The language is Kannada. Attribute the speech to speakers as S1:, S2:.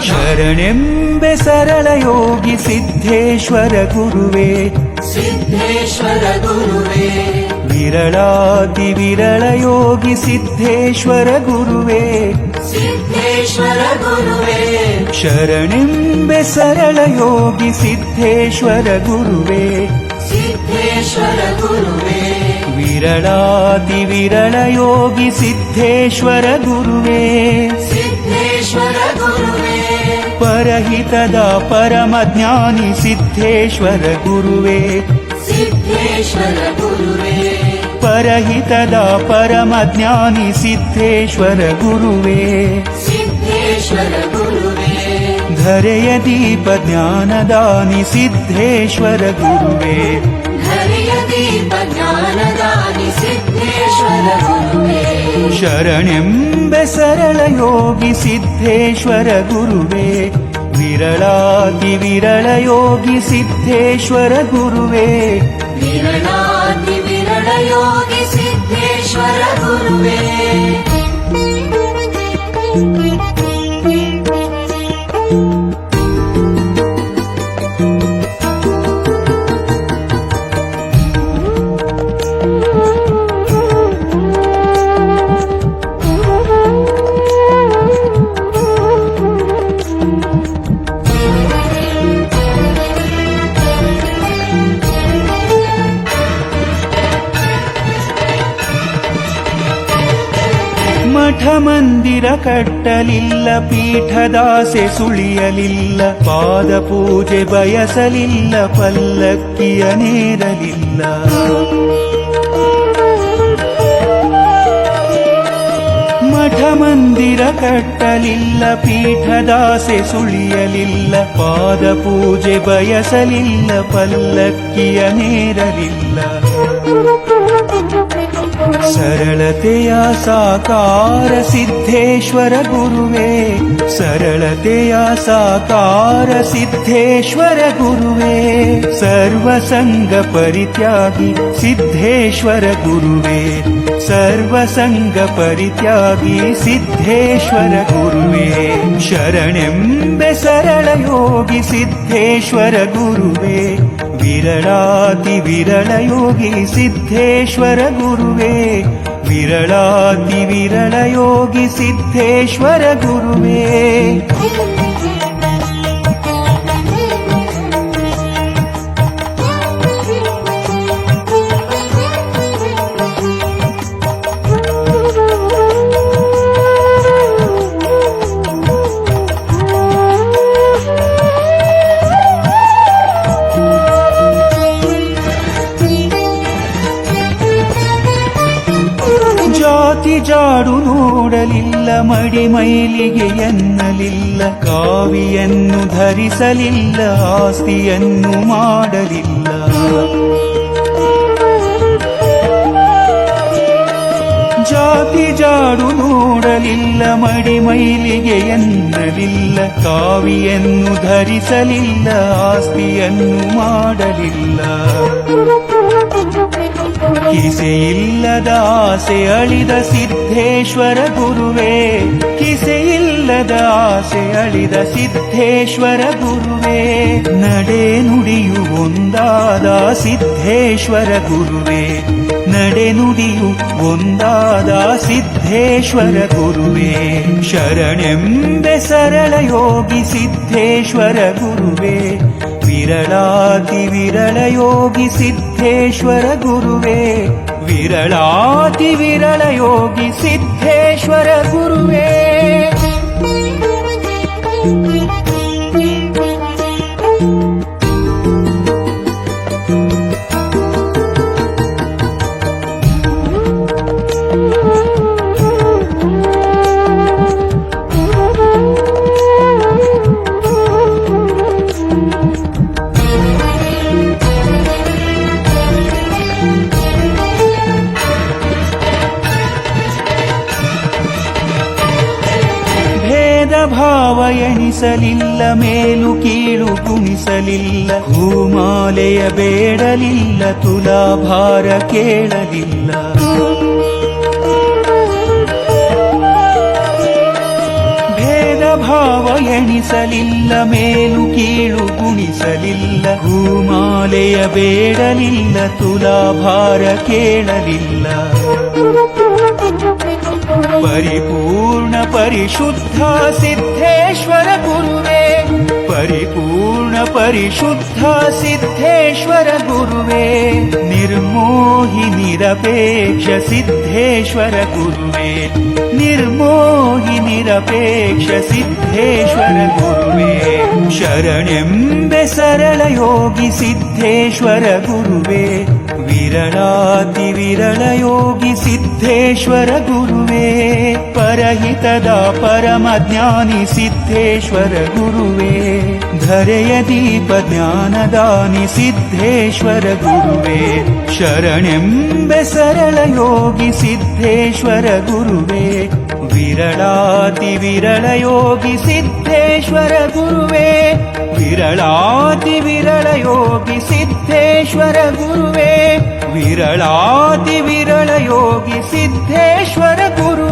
S1: ಶರಣೆಂಬೆ ಸರಳ ಯೋಗಿ ಸಿದ್ಧೇಶ್ವರ ಗುರುವೇ
S2: ಸಿದ್ಧೇಶ್ವರ ಗುರುವೇ
S1: ವಿರಳಾತಿ ವಿರಳ ಯೋಗಿ ಸಿದ್ಧೇಶ್ವರ ಗುರುವೇ
S2: ಸಿದ್ಧೇಶ್ವರ ಗುರುವೇ
S1: ಶರಣೆಂಬೆ ಸರಳ ಯೋಗಿ ಸಿದ್ಧೇಶ್ವರ ಗುರುವೇ
S2: ಸಿದ್ಧೇಶ್ವರ ಗುರುವೇ
S1: ವಿರಳಾತಿ ವಿರಳ ಯೋಗಿ ಸಿದ್ಧೇಶ್ವರ ಗುರುವೇ
S2: ಸಿದ್ಧೇಶ್ವರ ಗುರುವೇ
S1: ಪರಹಿತದ ಪರಮ ಜ್ಞಾನಿ ಸಿದ್ಧೇಶ್ವರ ಗುರುವೇ
S2: ಸಿದ್ಧೇಶ್ವರ ಗುರುವೇ
S1: ಪರಹಿತದ ಪರಮ ಜ್ಞಾನಿ ಸಿದ್ಧೇಶ್ವರ ಗುರುವೇ
S2: ಸಿದ್ಧೇಶ್ವರ ಗುರುವೇ
S1: ಧರೆಯ ದೀಪ ಜ್ಞಾನದಾನಿ ಸಿದ್ಧೇಶ್ವರ ಗುರುವೇ
S2: ಹರಿಯ ದೀಪ ಜ್ಞಾನದಾನಿ ಸಿದ್ಧೇಶ್ವರ ಗುರುವೇ
S1: ಶರಣೆಂಬೆ ಸರಳ ಯೋಗಿ ಸಿದ್ಧೇಶ್ವರ ಗುರುವೇ ವಿರಳಾತಿ ವಿರಳ ಯೋಗಿ ಸಿದ್ಧೇಶ್ವರ ಗುರುವೇ
S2: ವಿರಳಾತಿ ವಿರಳ ಯೋಗಿ ಸಿದ್ಧೇಶ್ವರ ಗುರುವೇ
S1: ಮಠ ಮಂದಿರ ಕಟ್ಟಲಿಲ್ಲ ಪೀಠದಾಸೆ ಸುಳಿಯಲಿಲ್ಲ ಪಾದ ಪೂಜೆ ಬಯಸಲಿಲ್ಲ ಪಲ್ಲಕ್ಕಿಯ ನೇರಲಿಲ್ಲ ಮಠ ಮಂದಿರ ಕಟ್ಟಲಿಲ್ಲ ಪೀಠದಾಸೆ ಸುಳಿಯಲಿಲ್ಲ ಪಾದ ಪೂಜೆ ಬಯಸಲಿಲ್ಲ ಪಲ್ಲಕ್ಕಿಯ ನೇರಲಿಲ್ಲ ಸರಳತೆಯ ಸಾಕಾರ ಸಿದ್ಧೇಶ್ವರ ಗುರುವೇ ಸರಳತೆಯ ಸಾಕಾರ ಸಿದ್ಧೇಶ್ವರ ಗುರುವೇ ಸರ್ವಸಂಗ ಪರಿತ್ಯಾಗಿ ಸಿದ್ಧೇಶ್ವರ ಗುರುವೇ ಸರ್ವಸಂಗ ಪರಿತ್ಯಾಗಿ ಸಿದ್ಧೇಶ್ವರ ಗುರುವೇ ಶರಣೆಂಬೆ ಸರಳ ಯೋಗಿ ಸಿದ್ಧೇಶ್ವರ ಗುರುವೇ ವಿರಳಾತಿ ವಿರಳ ಯೋಗಿ ಸಿದ್ಧೇಶ್ವರ ಗುರುವೇ ವಿರಳಾತಿ ವಿರಳ ಯೋಗಿ ಸಿದ್ಧೇಶ್ವರ ಗುರುವೇ ಜಾತಿ ಜಾಡು ನೋಡಲಿಲ್ಲ ಮಡಿ ಮೈಲಿಗೆ ಎನ್ನಲಿಲ್ಲ ಕಾವಿಯನ್ನು ಧರಿಸಲಿಲ್ಲ ಆಸ್ತಿಯನ್ನು ಮಾಡಲಿಲ್ಲ ಜಾತಿ ಜಾಡು ನೋಡಲಿಲ್ಲ ಮಡಿ ಮೈಲಿಗೆ ಎನ್ನಲಿಲ್ಲ ಕಾವಿಯನ್ನು ಧರಿಸಲಿಲ್ಲ ಆಸ್ತಿಯನ್ನು ಮಾಡಲಿಲ್ಲ ಕಿಸೆಯಿಲ್ಲದ ಆಸೆ ಅಳಿದ ಸಿದ್ಧೇಶ್ವರ ಗುರುವೇ ಕಿಸೆಯಿಲ್ಲದ ಆಸೆ ಅಳಿದ ಸಿದ್ಧೇಶ್ವರ ಗುರುವೇ ನಡೆ ನುಡಿಯು ಒಂದಾದ ಸಿದ್ಧೇಶ್ವರ ಗುರುವೇ ನಡೆ ನುಡಿಯು ಒಂದಾದ ಸಿದ್ಧೇಶ್ವರ ಗುರುವೇ ಶರಣೆಂಬೆ ಸರಳ ಯೋಗಿ ಸಿದ್ಧೇಶ್ವರ ಗುರುವೇ ವಿರಳಾತಿ ವಿರಳ ಯೋಗಿ ಸಿದ್ಧೇಶ್ವರ ಗುರುವೇ ವಿರಳಾತಿ ವಿರಳ ಯೋಗಿ ಸಿದ್ಧೇಶ್ವರ ಗುರುವೇ ಭಾವ ಎಣಿಸಲಿಲ್ಲ ಮೇಲು ಕೀಳು ಗುಣಿಸಲಿಲ್ಲ ಹೂಮಾಲೆಯ ಬೇಡಲಿಲ್ಲ ತುಲಾಭಾರ ಕೇಳಲಿಲ್ಲ ಭೇದ ಭಾವ ಎಣಿಸಲಿಲ್ಲ ಮೇಲು ಕೀಳು ಗುಣಿಸಲಿಲ್ಲ ಹೂಮಾಲೆಯ ಬೇಡಲಿಲ್ಲ ತುಲಾಭಾರ ಕೇಳಲಿಲ್ಲ ಪರಿಪೂರ್ಣ ಪರಿಶುದ್ಧ ಸಿದ್ಧೇಶ್ವರ ಗುರುವೇ ಪರಿಪೂರ್ಣ ಪರಿಶುದ್ಧ ಸಿದ್ಧೇಶ್ವರ ಗುರುವೇ ನಿರ್ಮೋಹಿ ನಿರಪೇಕ್ಷ ಸಿದ್ಧೇಶ್ವರ ಗುರುವೇ ನಿರ್ಮೋಹಿ ನಿರಪೇಕ್ಷ ಸಿದ್ಧೇಶ್ವರ ಗುರುವೇ ಶರಣೆಂಬೆ ಸರಳ ಯೋಗಿ ಸಿದ್ಧೇಶ್ವರ ಗುರುವೇ ವಿರಳಾತಿ ವಿರಳ ಯೋಗಿ ಸಿದ್ಧೇಶ್ವರ ಗುರುವೇ ಪರಹಿತದ ಪರಮ ಜ್ಞಾನಿ ಸಿದ್ಧೇಶ್ವರ ಗುರುವೇ ಧರೆಯ ದೀಪ ಜ್ಞಾನದಾನಿ ಸಿದ್ಧೇಶ್ವರ ಗುರುವೇ ಶರಣೆಂಬೆ ಸರಳ ಯೋಗಿ ಸಿದ್ಧೇಶ್ವರ ಗುರುವೇ ವಿರಳಾತಿ ವಿರಳ ಯೋಗಿ ಸಿದ್ಧೇಶ್ವರ ಗುರುವೇ ವಿರಳಾತಿ ವಿರಳ ಯೋಗಿ ಸಿದ್ಧೇಶ್ವರ ಗುರುವೇ ವಿರಳಾತಿ ವಿರಳ ಯೋಗಿ ಸಿದ್ಧೇಶ್ವರ ಗುರು